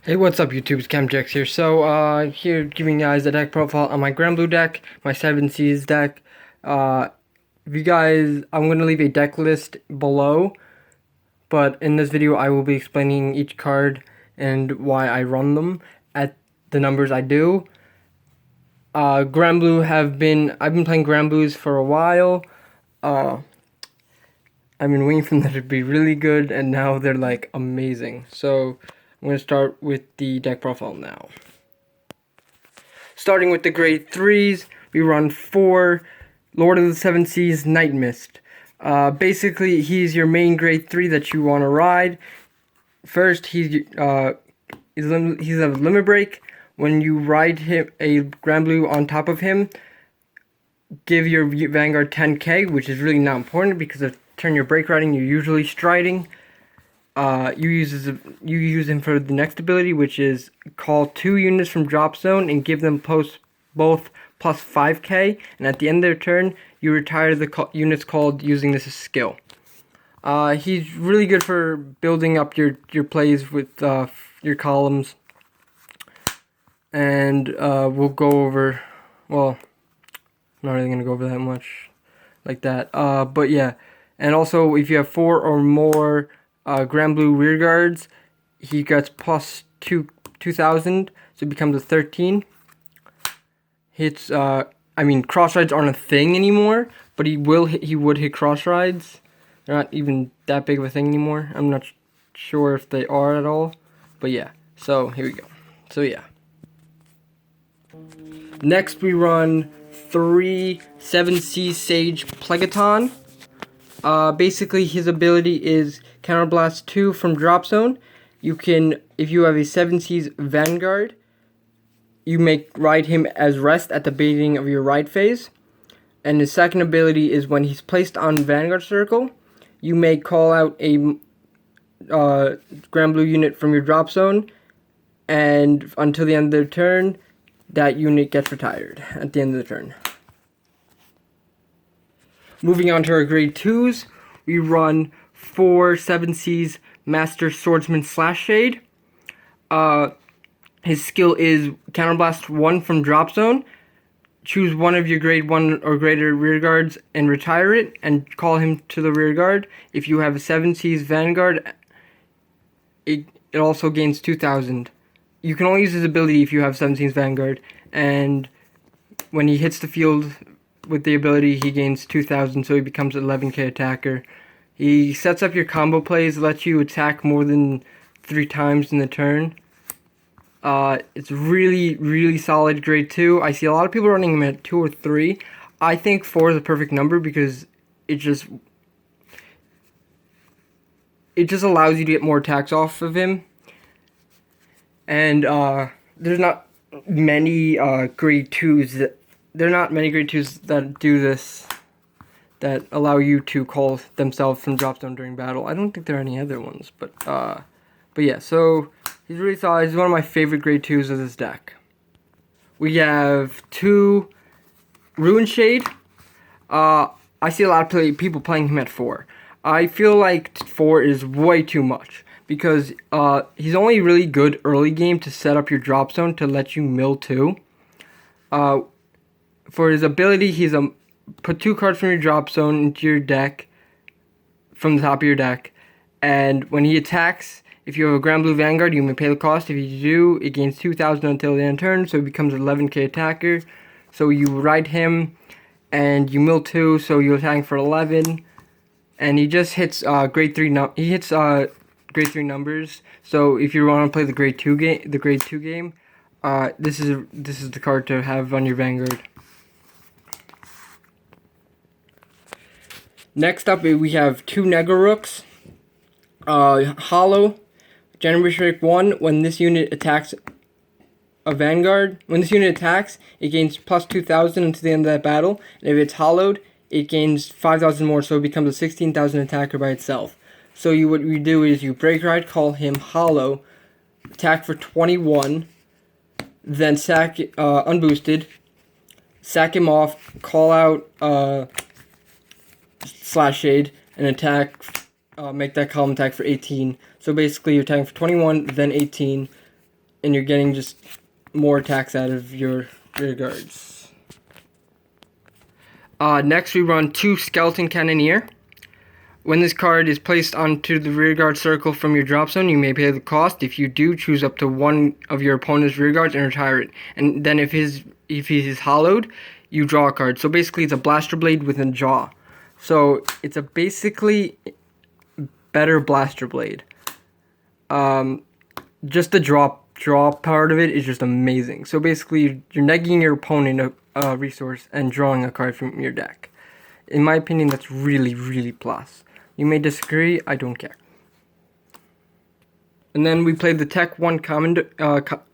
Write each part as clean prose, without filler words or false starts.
Hey, what's up, YouTube? It's Camjax here. Here giving you guys a deck profile on my Granblue deck, my 7Cs deck. If you guys, I'm going to leave a deck list below, but in this video I will be explaining each card and why I run them at the numbers I do. I've been playing Granblues for a while. I've been waiting for them to be really good, and now they're like amazing. So I'm going to start with the deck profile now. Starting with the grade 3s, we run 4 Lord of the Seven Seas Night Mist. Basically, he's your main grade 3 that you want to ride. First, he's a limit break. When you ride him, a Granblue on top of him, give your Vanguard 10k, which is really not important because of turn your break riding, you're usually striding. You use him for the next ability, which is call 2 units from drop zone and give them both plus 5k, and at the end of their turn, you retire the units called using this as skill. He's really good for building up your plays with your columns, and we'll go over, well, I'm not really going to go over that much like that, but yeah, and also if you have 4 or more Granblue rear guards, he gets plus 2,000, so it becomes a 13. Cross rides aren't a thing anymore, but he would hit cross rides. They're not even that big of a thing anymore. I'm not sure if they are at all, but yeah. So here we go. So yeah. Next we run 3 7C Sage Plegaton. Basically, his ability is Counterblast 2 from drop zone. You can, if you have a 7C's Vanguard, you may ride him as rest at the beginning of your ride phase. And his second ability is when he's placed on Vanguard Circle, you may call out a Granblue unit from your drop zone, and until the end of their turn, that unit gets retired at the end of the turn. Moving on to our grade 2s, we run 4 7C's Master Swordsman Slash Shade. His skill is Counterblast 1 from drop zone. Choose one of your grade 1 or greater rear guards and retire it, and call him to the rear guard. If you have a 7C's Vanguard, it also gains 2,000. You can only use his ability if you have 7C's Vanguard, and when he hits the field with the ability, he gains 2,000, so he becomes 11k attacker. He sets up your combo plays, lets you attack more than 3 times in the turn. It's really, really solid grade 2. I see a lot of people running him at 2 or 3. I think 4 is a perfect number because it just allows you to get more attacks off of him. And there's not many grade 2s that do this, that allow you to call themselves from drop zone during battle. I don't think there are any other ones, but yeah, so he's really solid. He's one of my favorite grade 2s of this deck. We have 2 Ruin Shade. I see a lot of people playing him at 4. I feel like 4 is way too much, because he's only really good early game to set up your drop zone to let you mill 2. For his ability, he's put 2 cards from your drop zone into your deck, from the top of your deck, and when he attacks, if you have a Granblue Vanguard, you may pay the cost. If you do, it gains 2,000 until the end of turn, so he becomes 11k attacker. So you ride him, and you mill 2, so you're attacking for 11, and he just hits grade 3 grade 3 numbers. So if you want to play the grade 2 game, this is the card to have on your Vanguard. Next up, we have 2 Negarooks. Hollow, Generation 1, when this unit attacks a Vanguard, it gains plus 2,000 until the end of that battle, and if it's hollowed, it gains 5,000 more, so it becomes a 16,000 attacker by itself. So what you do is you break ride, call him hollow, attack for 21, then sack unboosted, sack him off, call out Slash Shade, and attack, make that column attack for 18. So basically you're attacking for 21, then 18, and you're getting just more attacks out of your rear guards. Next, we run 2 Skeleton Cannoneer. When this card is placed onto the rearguard circle from your drop zone, you may pay the cost. If you do, choose up to one of your opponent's rearguards and retire it. And then if he is hollowed, you draw a card. So basically, it's a Blaster Blade with a jaw. So it's a basically better Blaster Blade. Just the draw part of it is just amazing. So basically, you're negging your opponent a resource and drawing a card from your deck. In my opinion, that's really, really plus. You may disagree, I don't care. And then we played the Tech 1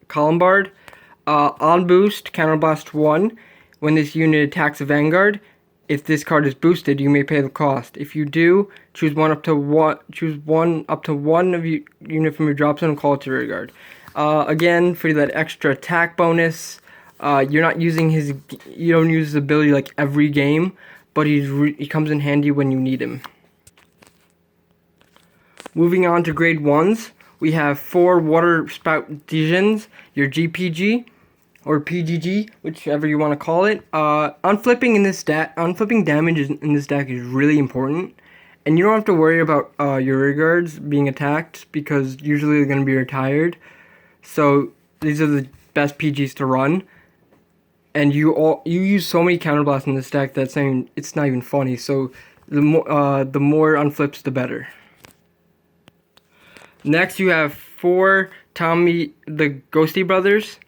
Columbard. On boost, Counterblast 1. When this unit attacks a Vanguard, if this card is boosted, you may pay the cost. If you do, choose one up to one of your unit from your drop zone and call it to rearguard. Again, for that extra attack bonus, you're not using you don't use his ability like every game, but he comes in handy when you need him. Moving on to grade 1s, we have 4 Water Spout Dijins, your GPG, or PGG, whichever you want to call it. Unflipping damage in this deck is really important, and you don't have to worry about your rearguards being attacked, because usually they're going to be retired. So these are the best PGs to run, and you use so many counterblasts in this deck that it's not even funny. So the more unflips, the better. Next, you have 4 Tommy the Ghosty Brothers.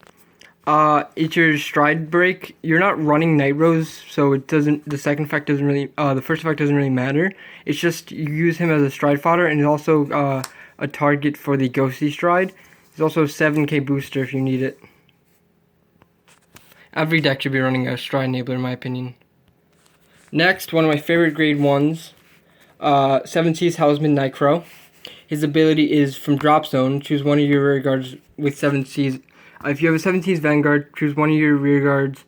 It's your stride break. You're not running Night Rose, so it doesn't. The second effect doesn't really. The first effect doesn't really matter. It's just you use him as a stride fodder, and he's also a target for the Ghosty Stride. He's also a 7k booster if you need it. Every deck should be running a stride enabler, in my opinion. Next, one of my favorite grade 1s, 7 Seas Houseman Nightcrow. His ability is from drop zone. Choose one of your rear guards with 7 Seas. If you have a 7 Seas Vanguard, choose one of your rear guards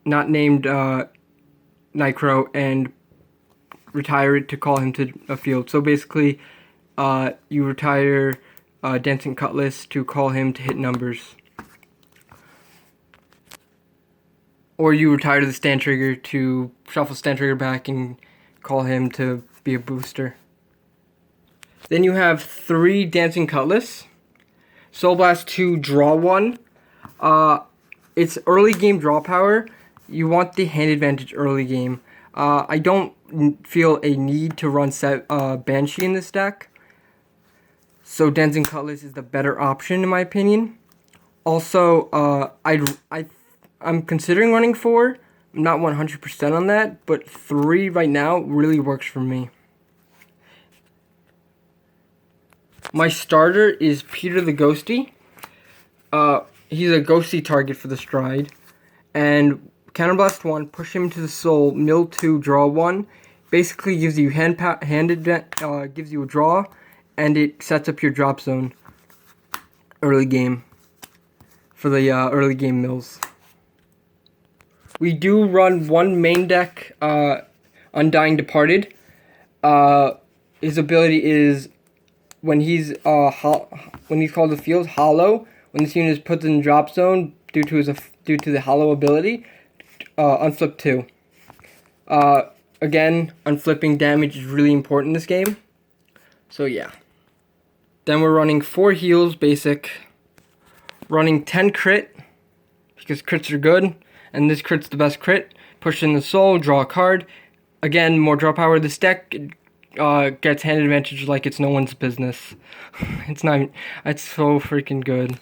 not named Nightcrow and retire it to call him to a field. So basically, you retire Dancing Cutlass to call him to hit numbers. Or you retire the Stand Trigger to shuffle Stand Trigger back and call him to be a booster. Then you have 3 Dancing Cutlass. Soul Blast 2, draw 1. It's early game draw power. You want the hand advantage early game. I don't feel a need to run Banshee in this deck. So Dancing Cutlass is the better option in my opinion. Also, I'm considering running 4. I'm not 100% on that, but 3 right now really works for me. My starter is Peter the Ghosty. He's a ghosty target for the stride. And Counterblast 1, push him to the soul, mill 2, draw 1. Basically gives you gives you a draw, and it sets up your drop zone early game for the early game mills. We do run 1 main deck, Undying Departed. His ability is when he's called the field, hollow. When this unit is put in the drop zone due to the hollow ability, unflip 2. Again, unflipping damage is really important in this game. So yeah. Then we're running 4 heals basic, running 10 crit because crits are good, and this crit's the best crit. Push in the soul, draw a card. Again, more draw power. This deck gets hand advantage like it's no one's business. It's so freaking good.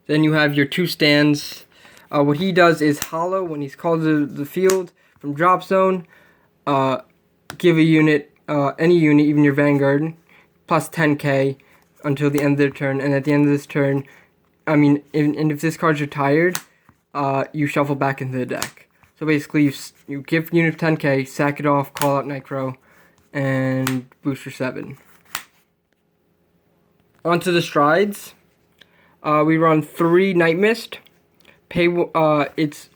Then you have your 2 stands. What he does is hollow when he's called to the field from drop zone. Give a unit, any unit, even your Vanguard, plus 10k until the end of their turn. And at the end of this turn, and if this card's retired, you shuffle back into the deck. So basically, you give unit 10k, sack it off, call out Nightcrow, and booster 7. Onto the strides. We run 3 Night Mist. It's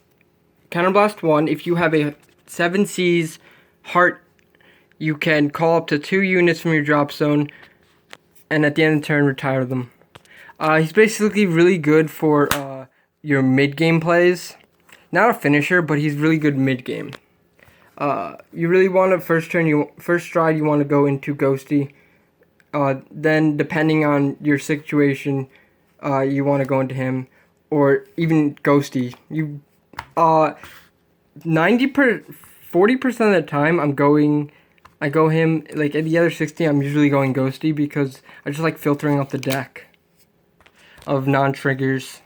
Counterblast 1. If you have a 7 Seas Heart, you can call up to 2 units from your drop zone, and at the end of the turn, retire them. He's basically really good for your mid-game plays. Not a finisher, but he's really good mid-game. You really want to first stride. You want to go into Ghosty. Then, depending on your situation, you want to go into him, or even Ghosty. 40% of the time, I go him. Like at the other 60, I'm usually going Ghosty because I just like filtering out the deck of non-triggers.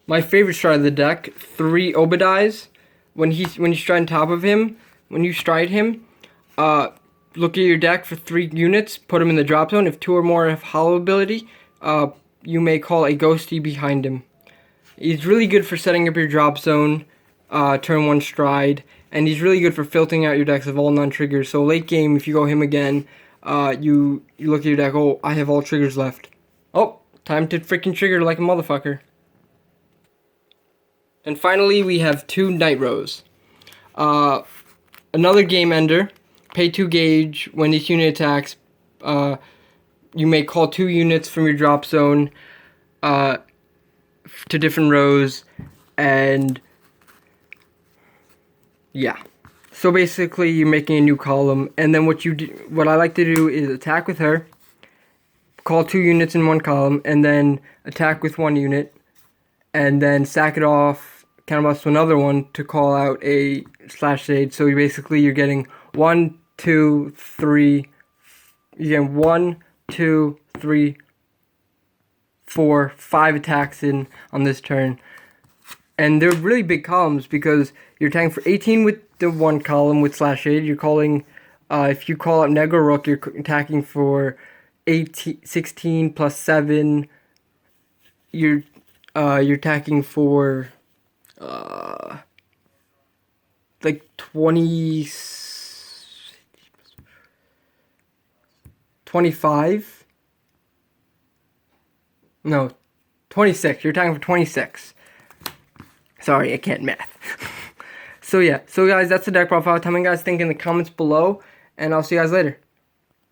My favorite stride of the deck: 3 Obadiahs. When you stride on top of him, look at your deck for 3 units, put him in the drop zone. If 2 or more have hollow ability, you may call a Ghosty behind him. He's really good for setting up your drop zone, turn 1 stride, and he's really good for filtering out your decks of all non-triggers. So late game, if you go him again, you look at your deck, oh, I have all triggers left. Oh, time to freaking trigger like a motherfucker. And finally, we have 2 Night Rows. Another game ender. Pay 2 gauge. When each unit attacks, you may call 2 units from your drop zone to different rows. And yeah. So basically, you're making a new column. And then what I like to do is attack with her, call 2 units in one column, and then attack with 1 unit, and then sack it off, counterblast to another one to call out a slash shade. So you're getting 1, 2, 3. You're getting 1, 2, 3, 4, 5 attacks in on this turn. And they're really big columns because you're attacking for 18 with the 1 column with slash shade. You're calling, if you call out Negorook, you're attacking for 16 plus 7. You're attacking for like 25. No, 26. You're attacking for 26. Sorry, I can't math. So yeah, guys, that's the deck profile. Tell me what you guys think in the comments below, and I'll see you guys later.